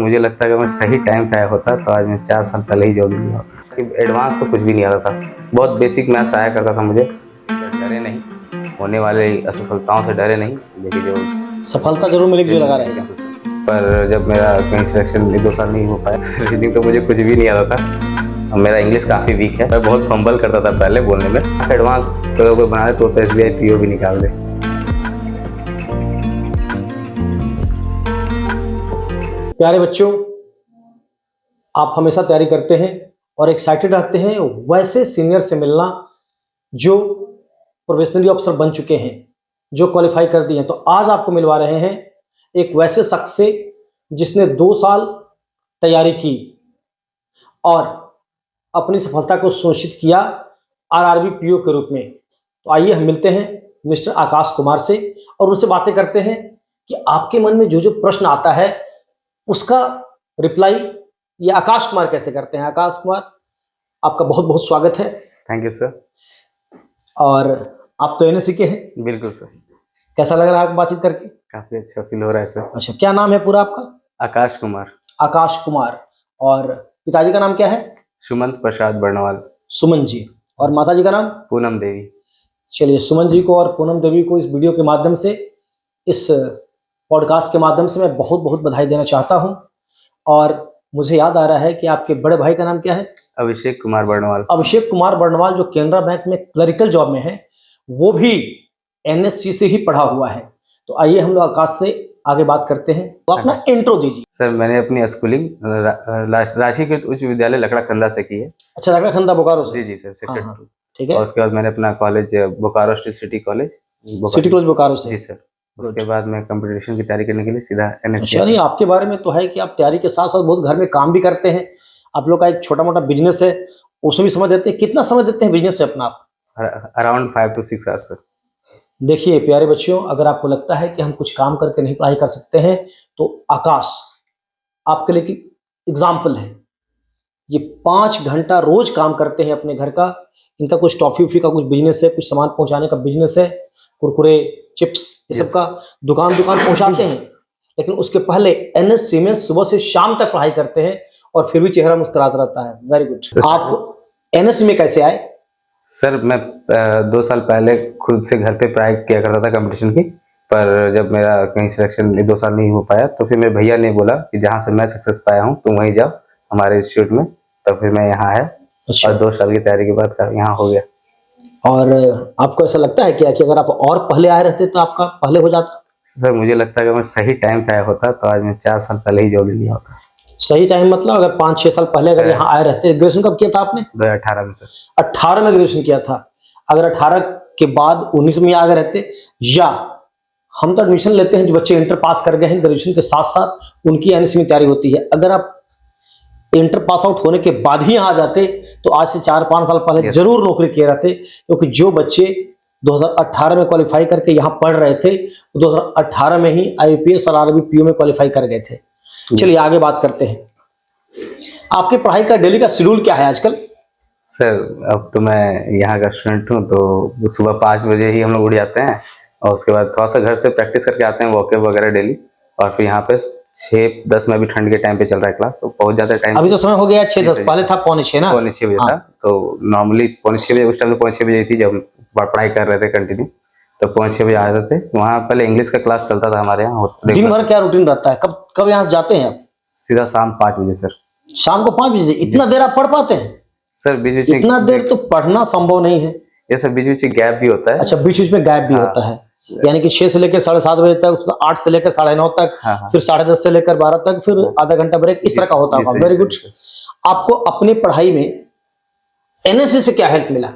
मुझे लगता है कि मैं सही टाइम पे आया होता तो आज मैं 4 साल पहले ही जॉब लिया होता। एडवांस तो कुछ भी नहीं आता था, बहुत बेसिक मैथ्स आया करता था मुझे। डरे नहीं, होने वाले असफलताओं से डरे नहीं, लेकिन जो सफलता जरूर मिलेगी जो लगा रहेगा। पर जब मेरा कहीं सिलेक्शन 2 साल नहीं हो पाया रीजनिंग तो मुझे कुछ भी नहीं आता था। मेरा इंग्लिश काफ़ी वीक है, मैं बहुत फंबल करता था पहले बोलने में। एडवांस तो कोई बना दे तो SBI PO भी निकाल दे। प्यारे बच्चों, आप हमेशा तैयारी करते हैं और एक्साइटेड रहते हैं वैसे सीनियर से मिलना जो प्रोफेशनली अफसर बन चुके हैं, जो क्वालिफाई कर दिए हैं। तो आज आपको मिलवा रहे हैं एक वैसे शख्स से जिसने 2 साल तैयारी की और अपनी सफलता को सुनिश्चित किया RRB PO के रूप में। तो आइए हम मिलते हैं मिस्टर आकाश कुमार से और उनसे बातें करते हैं कि आपके मन में जो जो प्रश्न आता है उसका रिप्लाई ये आकाश कुमार कैसे करते हैं। आकाश कुमार, आपका बहुत बहुत स्वागत है। Thank you sir. और आप तो NSC के हैं। बिल्कुल सर। कैसा लग रहा है आपको बातचीत करके? काफ़ी अच्छा फील हो रहा है सर। अच्छा, क्या नाम है पूरा आपका? आकाश कुमार। आकाश कुमार। और पिताजी का नाम क्या है? सुमंत प्रसाद बर्णवाल। सुमन जी। और माता जी का नाम? पूनम देवी। चलिए, सुमन जी को और पूनम देवी को इस वीडियो के माध्यम से, इस पॉडकास्ट के माध्यम से मैं बहुत बहुत बधाई देना चाहता हूं। और मुझे याद आ रहा है कि आपके बड़े भाई का नाम क्या है? अभिषेक कुमार बर्णवाल। अभिषेक कुमार बर्णवाल, जो केनरा बैंक में क्लरिकल जॉब में है, वो भी NSC से ही पढ़ा हुआ है। तो आइए हम लोग आकाश से आगे बात करते हैं। तो अपना इंट्रो दीजिए। सर, मैंने अपनी स्कूलिंग रांची के उच्च विद्यालय लकड़ाखंदा से की है। अच्छा, लकड़ाखंदा बोकारो से? जी सर, सेक्टर 2। ठीक है। और उसके बाद मैंने अपना college Bokaro state city college Bokaro से? जी सर। उसके बाद मैं कंपटीशन की तैयारी करने के लिए सीधा NSC। अच्छा, नहीं, आपके बारे में तो है कि आप तैयारी के साथ साथ बहुत घर में काम भी करते हैं। आप लोग का एक छोटा मोटा बिजनेस है, उसमें भी समय देते हैं। कितना समय देते हैं बिजनेस से अपना आप? Around 5 to 6 hours sir. देखिए प्यारे बच्चों, अगर आपको लगता है कि हम कुछ काम करके नहीं पढ़ाई कर सकते हैं तो आकाश आपके लिए एग्जाम्पल है। ये 5 घंटा रोज काम करते हैं अपने घर का। इनका कुछ टॉफी उफी का कुछ बिजनेस है, कुछ सामान पहुंचाने का बिजनेस है, कुरकुरे चिप्स ये सब का दुकान पहुंचाते हैं। लेकिन उसके पहले NSC में सुबह से शाम तक पढ़ाई करते हैं और फिर भी चेहरा मुस्कुराता रहता है। Very good. आप NSC में कैसे आए? सर, मैं 2 साल पहले खुद से घर पे पढ़ाई किया करता था कंपटीशन की। पर जब मेरा कहीं सिलेक्शन 2 साल नहीं हो पाया तो फिर मेरे भैया ने बोला कि जहाँ से मैं सक्सेस पाया हूँ तुम वहीं जाओ हमारे इंस्टीट्यूट में। तो फिर मैं यहाँ आया। अच्छा। और 2 साल की तैयारी के बाद यहाँ हो गया। और आपको ऐसा लगता है क्या कि अगर आप और पहले आए रहते तो आपका पहले हो जाता? सर, मुझे लगता है कि मैं सही टाइम पे आया होता तो आज मैं 4 साल पहले ही जॉब लिया होता। सही टाइम मतलब अगर 5-6 साल पहले अगर यहाँ आए रहते। ग्रेजुएशन कब किया था आपने? 2018 में सर। 18 में ग्रेजुएशन किया था। अगर 18 के बाद 19 में आ गए रहते, या हम तो एडमिशन लेते हैं जो बच्चे इंटर पास कर गए हैं ग्रेजुएशन के साथ साथ उनकी NSC में तैयारी होती है। अगर आप इंटर पास आउट होने के बाद ही यहाँ आ जाते तो आज से 4-5 साल पहले जरूर नौकरी किए रहते। क्योंकि जो बच्चे 2018 में क्वालिफाई करके यहाँ पढ़ रहे थे 2018 में ही IPS और RRB PO में क्वालिफाई कर गए थे। चलिए आगे बात करते हैं। आपकी पढ़ाई का डेली का शेड्यूल क्या है आजकल? सर, अब तो मैं यहाँ का स्टूडेंट हूँ तो सुबह 5 बजे ही हम लोग उठ जाते हैं और उसके बाद थोड़ा सा घर से प्रैक्टिस करके आते हैं वॉकअप वगैरह डेली। और फिर यहाँ पे 6-10 में भी ठंड के टाइम पे चल रहा है क्लास तो पहुंच जाते टाइम। अभी तो समय हो गया 6-10, पहले था 5:45 ना? 5:45 बजे था। तो नॉर्मली 5:45 बजे, उस टाइम तो 5:45 बजे थी जब पढ़ाई कर रहे थे कंटिन्यू। तो 5:45 बजे आ जाते थे। वहाँ पहले इंग्लिश का क्लास चलता था हमारे यहाँ। दिन भर क्या रूटीन रहता है? कब कब यहाँ से जाते हैं आप? सीधा शाम 5 बजे सर। शाम को 5 बजे? इतना देर आप पढ़ पाते हैं? सर, बीच इतना देर तो पढ़ना संभव नहीं है। ये सर, बीच गैप भी होता है। अच्छा, बीच में गैप भी होता है। यानी कि 6 से लेकर 7:30 बजे तक, 8 से लेकर 9:30 तक, फिर 10:30 से लेकर 12 तक, फिर आधा घंटा ब्रेक, इस तरह का होता होगा। Very good. आपको अपनी पढ़ाई में NSC से क्या हेल्प मिला?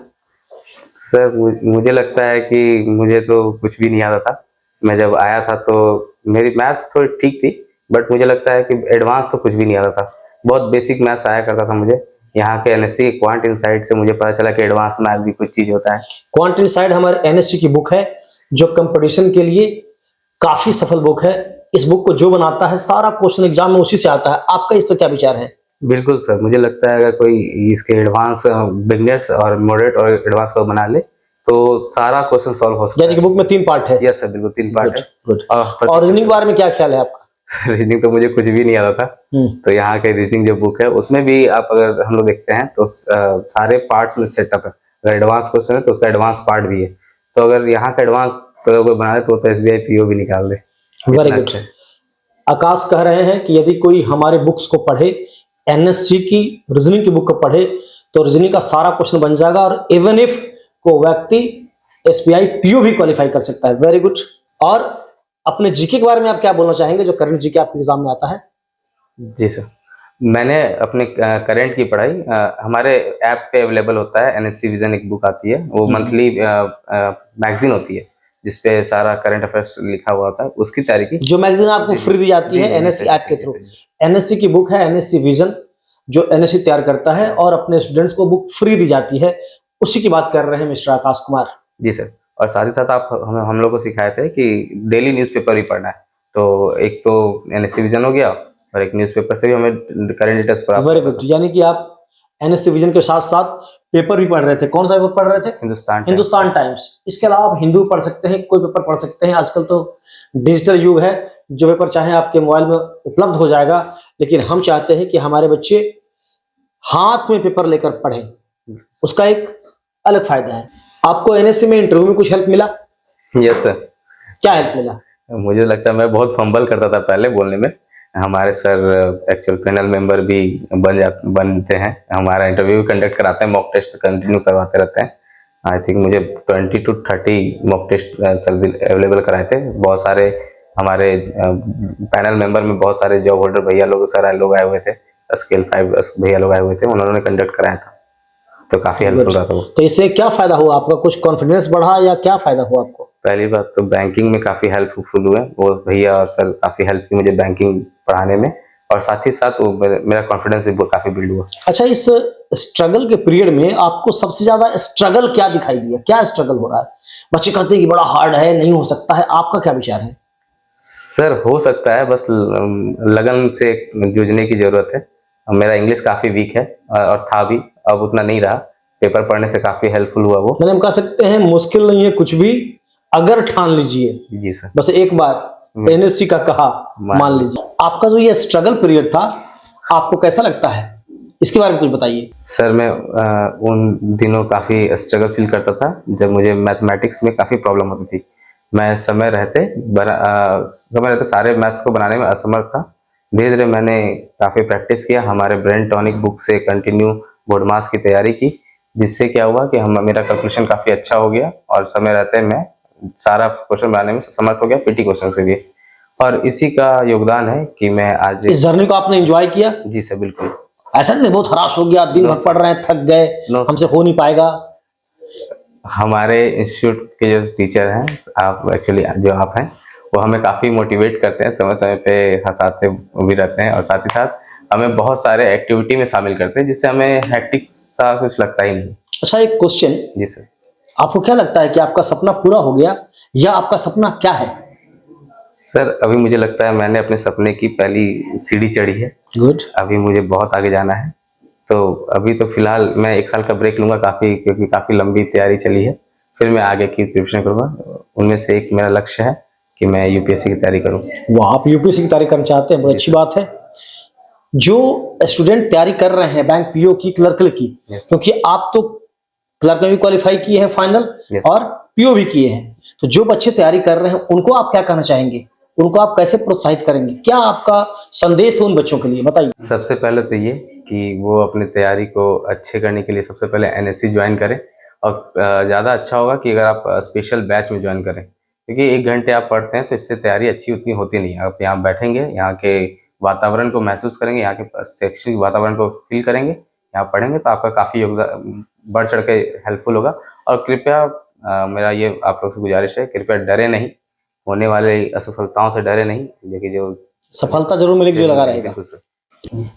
सर, मुझे लगता है कि मुझे तो कुछ भी नहीं आता था। मैं जब आया था तो मेरी मैथ्स थोड़ी ठीक थी, बट मुझे लगता है कि एडवांस तो कुछ भी नहीं आता था। बहुत बेसिक मैथ्स आया करता था मुझे। यहाँ के NSC क्वांट इनसाइट से मुझे पता चला कि एडवांस मैथ भी कुछ चीज होता है। क्वांट इनसाइट हमारे NSC की बुक है जो कंपटीशन के लिए काफी सफल बुक है। इस बुक को जो बनाता है सारा क्वेश्चन एग्जाम में उसी से आता है। आपका इस पर क्या विचार है? बिल्कुल सर, मुझे लगता है अगर कोई इसके एडवांस बिगनर्स और मॉडरेट और एडवांस को बना ले तो सारा क्वेश्चन सॉल्व हो सकता है। यानी कि बुक में 3 पार्ट है? यस सर, बिल्कुल 3 पार्ट है। गुड। और रीजनिंग के बारे में क्या ख्याल है आपका? रीजनिंग तो मुझे कुछ भी नहीं आता था। तो यहाँ के रीजनिंग जो बुक है उसमें भी आप अगर हम लोग देखते हैं तो सारे पार्ट्स में सेटअप है। अगर एडवांस क्वेश्चन है तो उसका एडवांस पार्ट भी है। तो अगर यहाँ का एडवांस तो कोई बना दे तो एसबीआई पीओ भी निकाल दे। वेरी इतना गुड। अच्छा है। आकाश कह रहे हैं कि यदि कोई हमारे बुक्स को पढ़े, एनएससी की रीजनिंग की बुक को पढ़े, तो रीजनिंग का सारा क्वेश्चन बन जाएगा और इवन इफ को व्यक्ति एसबीआई पीओ भी क्वालिफाई कर सकता है। Very good. और अपने जीके के बारे में आप क्या बोलना चाहेंगे जो करंट जीके आपके एग्जाम में आता है? जी सर, मैंने अपने करंट की पढ़ाई हमारे ऐप पे अवेलेबल होता है। एनएससी विजन एक बुक आती है, वो मंथली मैगजीन होती है जिसपे सारा करंट अफेयर्स लिखा हुआ होता है, उसकी तैयारी की। जो मैगजीन आपको फ्री दी जाती है एनएससी ऐप के थ्रू। एनएससी की बुक है एनएससी विजन, जो एनएससी तैयार करता है और अपने स्टूडेंट्स को बुक फ्री दी जाती है। उसी की बात कर रहे हैं मिस्टर आकाश कुमार। जी सर, और साथ ही साथ आप हम लोग को सिखाए थे कि डेली न्यूज़पेपर भी पढ़ना है। तो एक तो एनएससी विजन हो गया और एक न्यूज़पेपर से भी हमें करंट डिटेल्स प्राप्त वेरी होता गुड। था। यानी कि आप एनएससी विजन के साथ साथ पेपर भी पढ़ रहे थे। कौन सा पेपर पढ़ रहे थे? हिंदुस्तान टाइम्स। इसके अलावा आप हिंदू पढ़ सकते हैं, कोई पेपर पढ़ सकते हैं। आजकल तो डिजिटल युग है, जो पेपर चाहे आपके मोबाइल में उपलब्ध हो जाएगा। लेकिन हम चाहते हैं कि हमारे बच्चे हाथ में पेपर लेकर पढ़ें, उसका एक अलग फायदा है। आपको एनएससी में इंटरव्यू में कुछ हेल्प मिला? Yes sir. क्या हेल्प मिला? मुझे लगता है मैं बहुत फंबल करता था पहले बोलने में। हमारे सर एक्चुअल पैनल मेंबर भी बनते हैं, हमारा इंटरव्यू कंडक्ट कराते हैं, मॉक टेस्ट कंटिन्यू करवाते रहते हैं। आई थिंक मुझे 20 to 30 mock test sir available कराए थे। बहुत सारे हमारे पैनल मेंबर में बहुत सारे जॉब होल्डर भैया लोग, सर लोग आए हुए थे, स्केल 5 भैया लोग आए हुए थे, उन्होंने कंडक्ट कराया था। तो काफी हेल्पफुल रहा था वो। तो इससे क्या फायदा हुआ आपका? कुछ कॉन्फिडेंस बढ़ा या क्या फायदा हुआ आपको? पहली बात तो बैंकिंग में काफ़ी हेल्पफुल हुए वो भैया और सर, काफ़ी हेल्प की मुझे बैंकिंग पढ़ाने में, और साथ ही साथ वो मेरा कॉन्फिडेंस भी काफ़ी बिल्ड हुआ। अच्छा, इस स्ट्रगल के पीरियड में आपको सबसे ज्यादा स्ट्रगल क्या दिखाई दिया? क्या स्ट्रगल हो रहा है? बच्चे कहते हैं कि बड़ा हार्ड है, नहीं हो सकता है, आपका क्या विचार है? सर हो सकता है, बस लगन से जूझने की ज़रूरत है। मेरा इंग्लिश काफ़ी वीक है और था भी, अब उतना नहीं रहा। पेपर पढ़ने से काफ़ी हेल्पफुल हुआ वो। मतलब हम कह सकते हैं मुश्किल नहीं है कुछ भी, अगर ठान लीजिए। जी सर। बस एक बार एनएससी का कहा मान लीजिए। आपका जो ये स्ट्रगल पीरियड था, आपको कैसा लगता है? इसके बारे में कुछ बताइए। सर मैं उन दिनों काफ़ी स्ट्रगल फील करता था जब मुझे मैथमेटिक्स में काफ़ी प्रॉब्लम होती थी। मैं समय रहते सारे मैथ्स को बनाने में असमर्थ था। धीरे धीरे मैंने काफ़ी प्रैक्टिस किया, हमारे ब्रेन टॉनिक बुक से कंटिन्यू बोर्ड मास की तैयारी की, जिससे क्या हुआ कि मेरा कैलकुलेशन काफ़ी अच्छा हो गया और समय रहते मैं सारा क्वेश्चन बनाने में समर्थ हो गया, पीटी क्वेश्चन से भी। और इसी का योगदान है कि मैं आज इस जर्नी को आपने एंजॉय किया? जी सर बिल्कुल। ऐसा नहीं बहुत हराश हो गया, दिन भर पढ़ रहे हैं, थक गए, हमसे हो नहीं पाएगा? हमारे इंस्टीट्यूट के जो टीचर हैं, आप एक्चुअली जो आप हैं, वो हमें काफ़ी मोटिवेट करते हैं, समय समय पे हंसाते भी रहते हैं और साथ ही साथ हमें बहुत सारे एक्टिविटी में शामिल करते हैं, जिससे हमें हैक्टिक सा कुछ लगता ही नहीं। अच्छा, एक क्वेश्चन। जी सर। आपको क्या लगता है कि आपका सपना पूरा हो गया या आपका सपना क्या है? सर अभी मुझे लगता है मैंने अपने सपने की पहली सीढ़ी चढ़ी है। गुड। अभी मुझे बहुत आगे जाना है। तो अभी तो फिलहाल मैं 1 साल का ब्रेक लूंगा काफ़ी, क्योंकि काफ़ी लंबी तैयारी चली है। फिर मैं आगे की प्रिपरेशन करूँगा। उनमें से एक मेरा लक्ष्य है कि मैं यूपीएससी की तैयारी करूँ। वो आप यूपीएससी की तैयारी करना चाहते हैं, बड़ी अच्छी बात है। जो स्टूडेंट तैयारी कर रहे हैं बैंक पीओ की, क्लर्कल की, क्योंकि आप तो क्लर्क में भी क्वालिफाई किए हैं फाइनल और पीओ भी किए हैं, तो जो बच्चे तैयारी कर रहे हैं उनको आप क्या कहना चाहेंगे? उनको आप कैसे प्रोत्साहित करेंगे? क्या आपका संदेश है उन बच्चों के लिए, बताइए। सबसे पहले तो ये कि वो अपनी तैयारी को अच्छे करने के लिए सबसे पहले एनएससी ज्वाइन करें, और ज़्यादा अच्छा होगा कि अगर आप स्पेशल बैच में ज्वाइन करें, क्योंकि 1 घंटे आप पढ़ते हैं तो इससे तैयारी अच्छी उतनी होती नहीं है। आप यहाँ बैठेंगे, यहाँ के वातावरण को महसूस करेंगे, यहाँ के शैक्षणिक वातावरण को फील करेंगे, यहाँ पढ़ेंगे, तो आपका काफ़ी योगदान बढ़ चढ़ के हेल्पफुल होगा। और कृपया मेरा ये आप लोग से गुजारिश है, कृपया डरे नहीं, होने वाले असफलताओं से डरे नहीं, लेकिन जो सफलता जरूर मिलेगी, जो लगा रहेगा।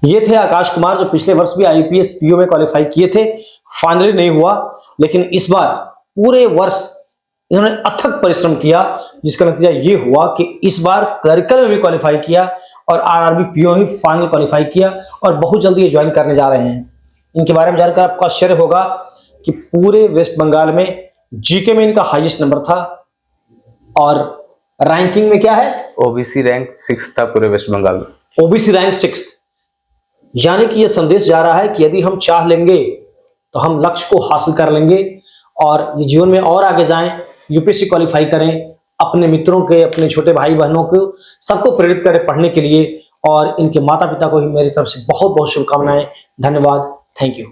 ये थे आकाश कुमार, जो पिछले वर्ष भी आईपीएस पीओ में क्वालिफाई किए थे, फाइनली नहीं हुआ, लेकिन इस बार पूरे वर्ष इन्होंने अथक परिश्रम किया, जिसका नतीजा ये हुआ कि इस बार क्लरिकल में भी क्वालिफाई किया और आरआरबी पीओ में फाइनल क्वालिफाई किया, और बहुत जल्दी ये ज्वाइन करने जा रहे हैं। इनके बारे में जानकर आपको आश्चर्य होगा कि पूरे वेस्ट बंगाल में जीके में इनका हाईएस्ट नंबर था, और रैंकिंग में क्या है? ओबीसी रैंक 6 था पूरे वेस्ट बंगाल में। OBC rank 6। यानी कि यह संदेश जा रहा है कि यदि हम चाह लेंगे तो हम लक्ष्य को हासिल कर लेंगे और ये जीवन में और आगे जाएं, यूपीएससी क्वालिफाई करें, अपने मित्रों के, अपने छोटे भाई बहनों को सबको प्रेरित करें पढ़ने के लिए, और इनके माता पिता को भी मेरी तरफ से बहुत बहुत शुभकामनाएं। धन्यवाद। Thank you.